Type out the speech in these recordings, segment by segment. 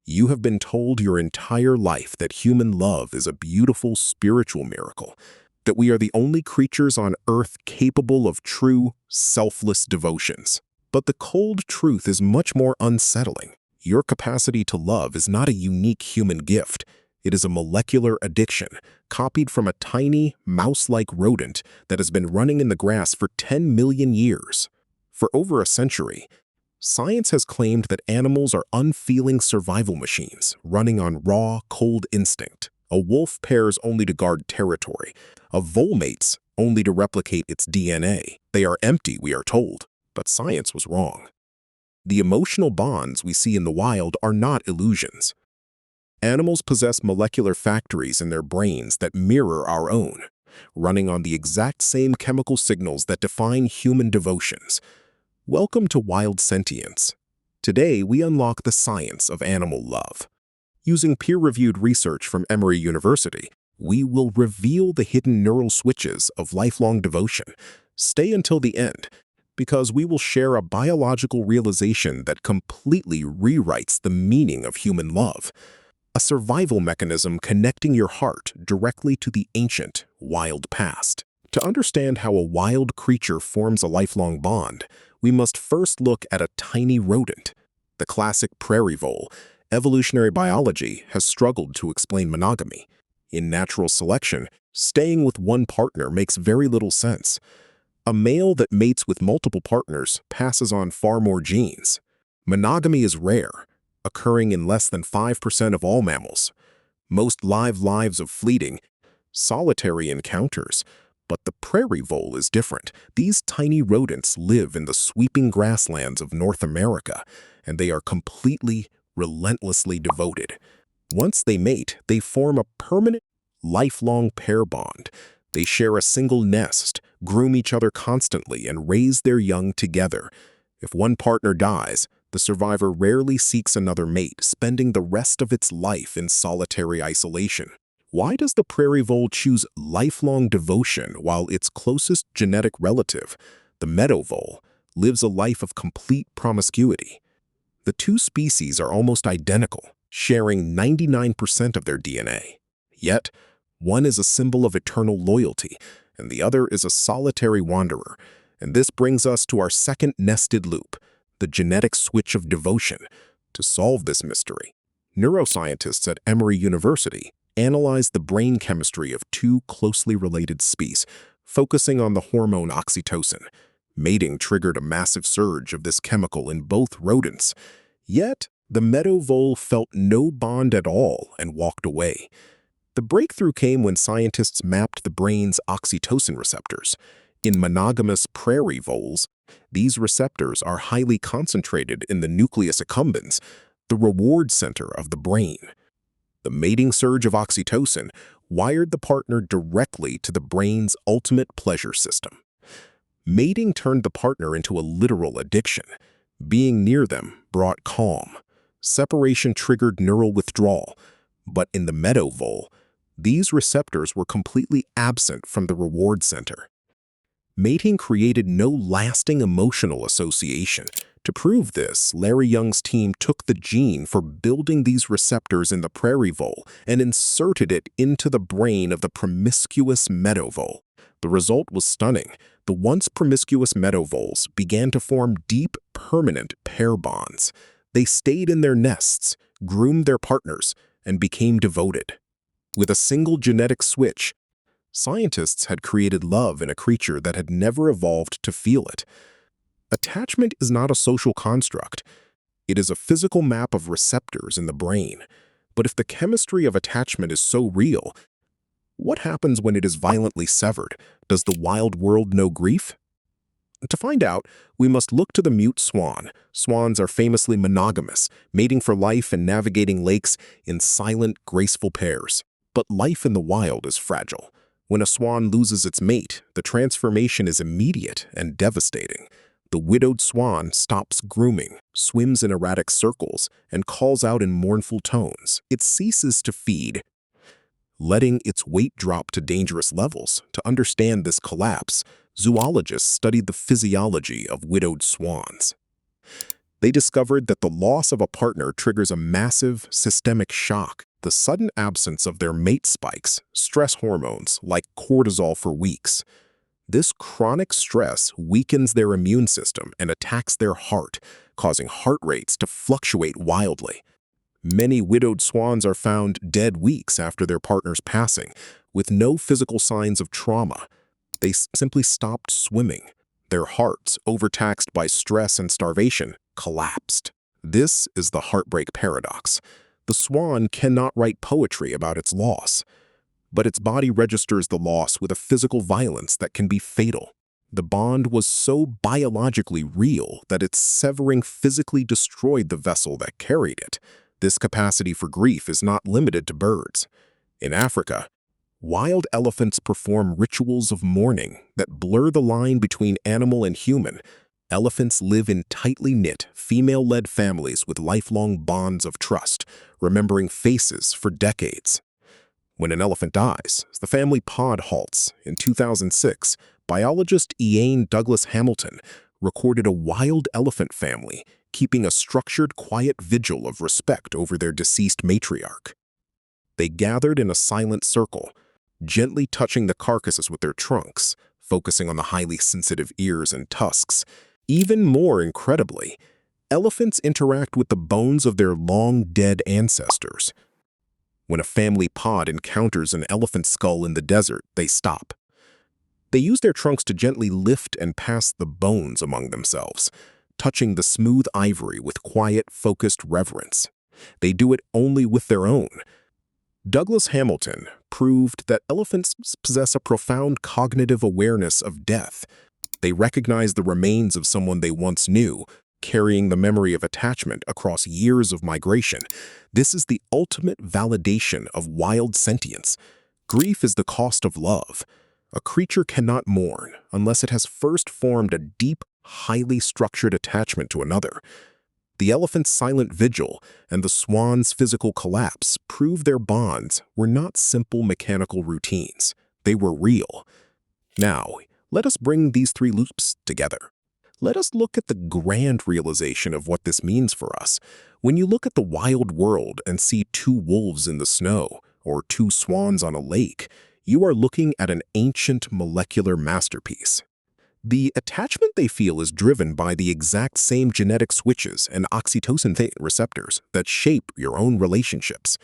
You have been told your entire life that human love is a beautiful spiritual miracle, that we are the only creatures on earth capable of true, selfless devotions. But the cold truth is much more unsettling. Your capacity to love is not a unique human gift. It is a molecular addiction, copied from a tiny, mouse-like rodent that has been running in the grass for 10 million years. For over a century, science has claimed that animals are unfeeling survival machines running on raw, cold instinct. A wolf pairs only to guard territory. A vole mates only to replicate its DNA. They are empty, we are told, but science was wrong. The emotional bonds we see in the wild are not illusions. Animals possess molecular factories in their brains that mirror our own, running on the exact same chemical signals that define human devotions. Welcome to Wild Sentience. Today, we unlock the science of animal love. Using peer-reviewed research from Emory University, we will reveal the hidden neural switches of lifelong devotion. Stay until the end, because we will share a biological realization that completely rewrites the meaning of human love. A survival mechanism connecting your heart directly to the ancient, wild past. To understand how a wild creature forms a lifelong bond, we must first look at a tiny rodent. The classic prairie vole. Evolutionary biology has struggled to explain monogamy. In natural selection, staying with one partner makes very little sense. A male that mates with multiple partners passes on far more genes. Monogamy is rare, occurring in less than 5% of all mammals. Most live lives of fleeting, solitary encounters. But the prairie vole is different. These tiny rodents live in the sweeping grasslands of North America, and they are completely, relentlessly devoted. Once they mate, they form a permanent, lifelong pair bond. They share a single nest, groom each other constantly, and raise their young together. If one partner dies, the survivor rarely seeks another mate, spending the rest of its life in solitary isolation. Why does the prairie vole choose lifelong devotion while its closest genetic relative, the meadow vole, lives a life of complete promiscuity? The two species are almost identical, sharing 99% of their DNA. Yet, one is a symbol of eternal loyalty, and the other is a solitary wanderer. And this brings us to our second nested loop, the genetic switch of devotion. To solve this mystery, neuroscientists at Emory University analyzed the brain chemistry of two closely related species, focusing on the hormone oxytocin. Mating triggered a massive surge of this chemical in both rodents. Yet, the meadow vole felt no bond at all and walked away. The breakthrough came when scientists mapped the brain's oxytocin receptors. In monogamous prairie voles, these receptors are highly concentrated in the nucleus accumbens, the reward center of the brain. The mating surge of oxytocin wired the partner directly to the brain's ultimate pleasure system. Mating turned the partner into a literal addiction. Being near them brought calm. Separation triggered neural withdrawal. But in the meadow vole, these receptors were completely absent from the reward center. Mating created no lasting emotional association. To prove this, Larry Young's team took the gene for building these receptors in the prairie vole and inserted it into the brain of the promiscuous meadow vole. The result was stunning. The once promiscuous meadow voles began to form deep, permanent pair bonds. They stayed in their nests, groomed their partners, and became devoted. With a single genetic switch, scientists had created love in a creature that had never evolved to feel it. Attachment is not a social construct. It is a physical map of receptors in the brain. But if the chemistry of attachment is so real, what happens when it is violently severed? Does the wild world know grief? To find out, we must look to the mute swan. Swans are famously monogamous, mating for life and navigating lakes in silent, graceful pairs. But life in the wild is fragile. When a swan loses its mate, the transformation is immediate and devastating. The widowed swan stops grooming, swims in erratic circles, and calls out in mournful tones. It ceases to feed, letting its weight drop to dangerous levels. To understand this collapse, zoologists studied the physiology of widowed swans. They discovered that the loss of a partner triggers a massive systemic shock. The sudden absence of their mate spikes stress hormones like cortisol for weeks. This chronic stress weakens their immune system and attacks their heart, causing heart rates to fluctuate wildly. Many widowed swans are found dead weeks after their partner's passing, with no physical signs of trauma. They simply stopped swimming. Their hearts, overtaxed by stress and starvation, collapsed. This is the heartbreak paradox. The swan cannot write poetry about its loss, but its body registers the loss with a physical violence that can be fatal. The bond was so biologically real that its severing physically destroyed the vessel that carried it. This capacity for grief is not limited to birds. In Africa, wild elephants perform rituals of mourning that blur the line between animal and human. Elephants live in tightly knit, female-led families with lifelong bonds of trust, remembering faces for decades. When an elephant dies, the family pod halts. In 2006, biologist Ian Douglas Hamilton recorded a wild elephant family keeping a structured, quiet vigil of respect over their deceased matriarch. They gathered in a silent circle, gently touching the carcasses with their trunks, focusing on the highly sensitive ears and tusks. Even more incredibly, elephants interact with the bones of their long-dead ancestors. When a family pod encounters an elephant skull in the desert, they stop. They use their trunks to gently lift and pass the bones among themselves, touching the smooth ivory with quiet, focused reverence. They do it only with their own. Douglas Hamilton proved that elephants possess a profound cognitive awareness of death. They recognize the remains of someone they once knew, carrying the memory of attachment across years of migration. This is the ultimate validation of wild sentience. Grief is the cost of love. A creature cannot mourn unless it has first formed a deep, highly structured attachment to another. The elephant's silent vigil and the swan's physical collapse prove their bonds were not simple mechanical routines. They were real. Now, let us bring these three loops together. Let us look at the grand realization of what this means for us. When you look at the wild world and see two wolves in the snow or two swans on a lake, you are looking at an ancient molecular masterpiece. The attachment they feel is driven by the exact same genetic switches and oxytocin receptors that shape your own relationships.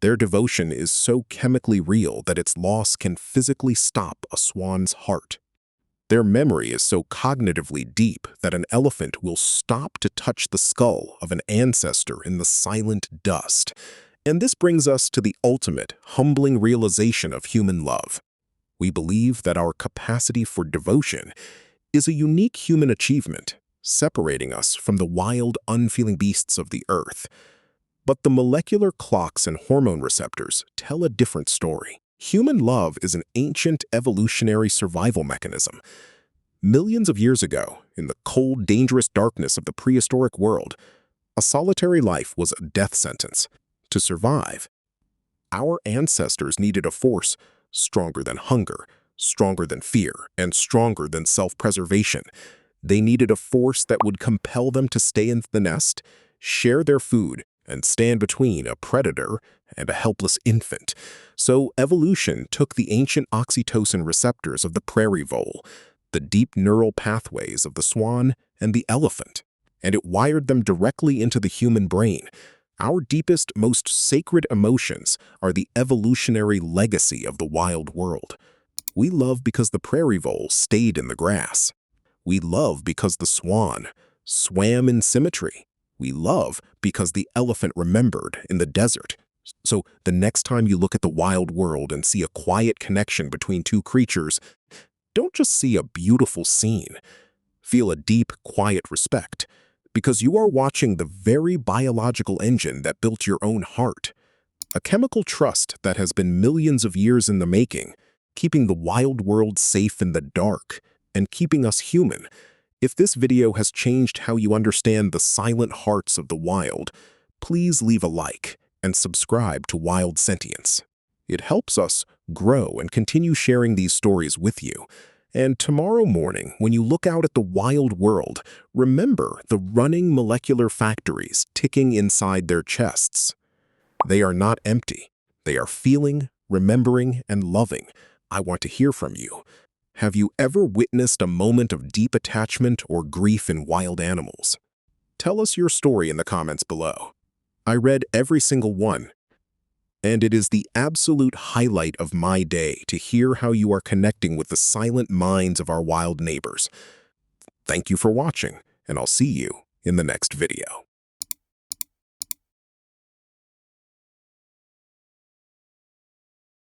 Their devotion is so chemically real that its loss can physically stop a swan's heart. Their memory is so cognitively deep that an elephant will stop to touch the skull of an ancestor in the silent dust. And this brings us to the ultimate, humbling realization of human love. We believe that our capacity for devotion is a unique human achievement, separating us from the wild, unfeeling beasts of the earth. But the molecular clocks and hormone receptors tell a different story. Human love is an ancient evolutionary survival mechanism. Millions of years ago, in the cold, dangerous darkness of the prehistoric world, a solitary life was a death sentence. To survive, our ancestors needed a force stronger than hunger, stronger than fear, and stronger than self-preservation. They needed a force that would compel them to stay in the nest, share their food, and stand between a predator and a helpless infant. So evolution took the ancient oxytocin receptors of the prairie vole, the deep neural pathways of the swan and the elephant, and it wired them directly into the human brain. Our deepest, most sacred emotions are the evolutionary legacy of the wild world. We love because the prairie vole stayed in the grass. We love because the swan swam in symmetry. We love because the elephant remembered in the desert. So the next time you look at the wild world and see a quiet connection between two creatures, don't just see a beautiful scene. Feel a deep, quiet respect, because you are watching the very biological engine that built your own heart. A chemical trust that has been millions of years in the making, keeping the wild world safe in the dark and keeping us human. If this video has changed how you understand the silent hearts of the wild, please leave a like and subscribe to Wild Sentience. It helps us grow and continue sharing these stories with you. And tomorrow morning, when you look out at the wild world, remember the running molecular factories ticking inside their chests. They are not empty. They are feeling, remembering, and loving. I want to hear from you. Have you ever witnessed a moment of deep attachment or grief in wild animals? Tell us your story in the comments below. I read every single one, and it is the absolute highlight of my day to hear how you are connecting with the silent minds of our wild neighbors. Thank you for watching, and I'll see you in the next video.